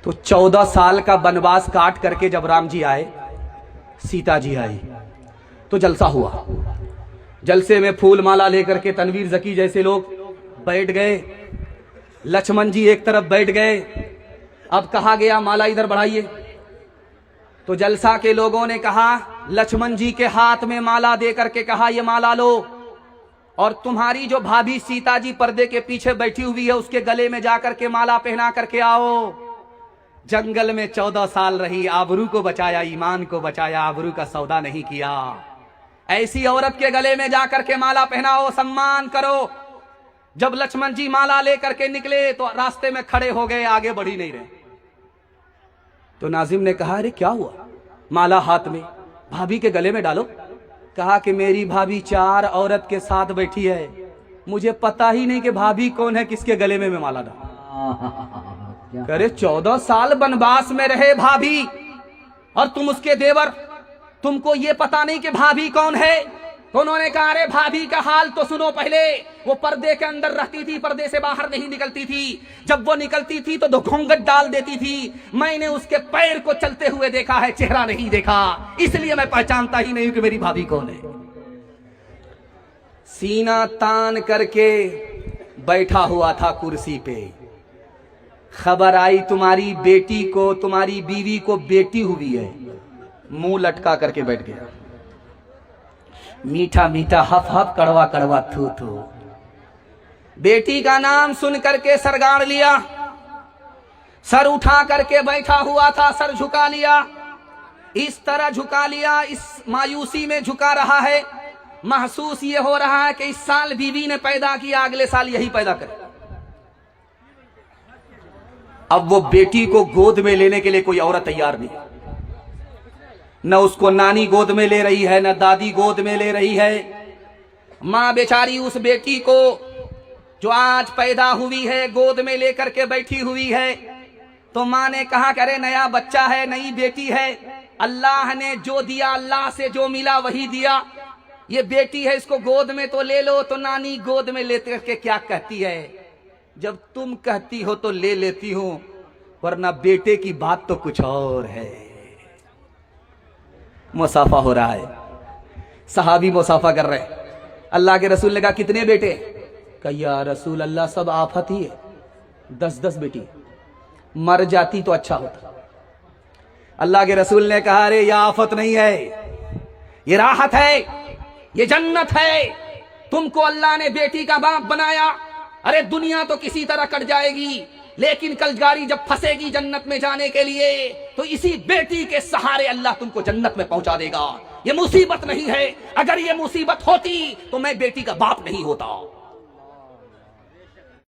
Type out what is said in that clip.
तो 14 साल का वनवास काट करके जब राम जी आए, सीता जी आई, तो जलसा हुआ। जलसे में फूल माला लेकर के तनवीर जकी जैसे लोग बैठ गए, लक्ष्मण जी एक तरफ बैठ गए। अब कहा गया माला इधर बढ़ाइए, तो जलसा के लोगों ने कहा, लक्ष्मण जी के हाथ में माला दे करके कहा ये माला लो, और तुम्हारी जो भाभी सीता जी पर्दे के पीछे बैठी हुई है उसके गले में जाकर के माला पहना करके आओ। जंगल में 14 साल रही, आबरू को बचाया, ईमान को बचाया, आबरू का सौदा नहीं किया। ऐसी औरत के गले में जाकर के माला पहनाओ, सम्मान करो। जब लक्ष्मण जी माला लेकर के निकले तो रास्ते में खड़े हो गए, आगे बढ़ ही नहीं रहे। तो नाजिम ने कहा, अरे क्या हुआ? माला हाथ में, भाभी के गले में डालो। कहा कि मेरी भाभी 4 औरत के साथ बैठी है, मुझे पता ही नहीं कि भाभी कौन है, किसके गले में मैं माला डालूं। अरे 14 साल वनवास में रहे भाभी, और तुम उसके देवर, तुमको ये पता नहीं कि भाभी कौन है? तो उन्होंने कहा, अरे भाभी का हाल तो सुनो पहले। वो पर्दे के अंदर रहती थी, पर्दे से बाहर नहीं निकलती थी। जब वो निकलती थी तो घूंघट डाल देती थी। मैंने उसके पैर को चलते हुए देखा है, चेहरा नहीं देखा, इसलिए मैं पहचानता ही नहीं कि मेरी भाभी कौन है। सीना तान करके बैठा हुआ था कुर्सी पे। खबर आई तुम्हारी बेटी को, तुम्हारी बीवी को बेटी हुई है। मुंह लटका करके बैठ गया। मीठा मीठा हफ हफ, कड़वा कड़वा थू थू। बेटी का नाम सुन करके सर गाड़ लिया, सर उठा करके बैठा हुआ था, सर झुका लिया। इस तरह झुका लिया, इस मायूसी में झुका रहा है। महसूस ये हो रहा है कि इस साल बीवी ने पैदा किया, अगले साल यही पैदा करे। अब वो बेटी को गोद में लेने के लिए कोई औरत तैयार नहीं, न उसको नानी गोद में ले रही है, न दादी गोद में ले रही है। मां बेचारी उस बेटी को जो आज पैदा हुई है गोद में लेकर के बैठी हुई है। तो मां ने कहा, करे नया बच्चा है, नई बेटी है, अल्लाह ने जो दिया, अल्लाह से जो मिला वही दिया। ये बेटी है, इसको गोद में तो ले लो। तो नानी गोद में लेते करके क्या कहती है, जब तुम कहती हो तो ले लेती हूं, वरना बेटे की बात तो कुछ और है। मुसाफा हो रहा है, सहाबी मुसाफा कर रहे हैं। अल्लाह के रसूल ने कहा, कितने बेटे? कहा, या रसूल अल्लाह सब आफत ही है, 10-10 बेटी, मर जाती तो अच्छा होता। अल्लाह के रसूल ने कहा, अरे ये आफत नहीं है, ये राहत है, ये जन्नत है। तुमको अल्लाह ने बेटी का बाप बनाया। अरे दुनिया तो किसी तरह कट जाएगी, लेकिन कल गाड़ी जब फंसेगी जन्नत में जाने के लिए, तो इसी बेटी के सहारे अल्लाह तुमको जन्नत में पहुंचा देगा। ये मुसीबत नहीं है, अगर ये मुसीबत होती तो मैं बेटी का बाप नहीं होता।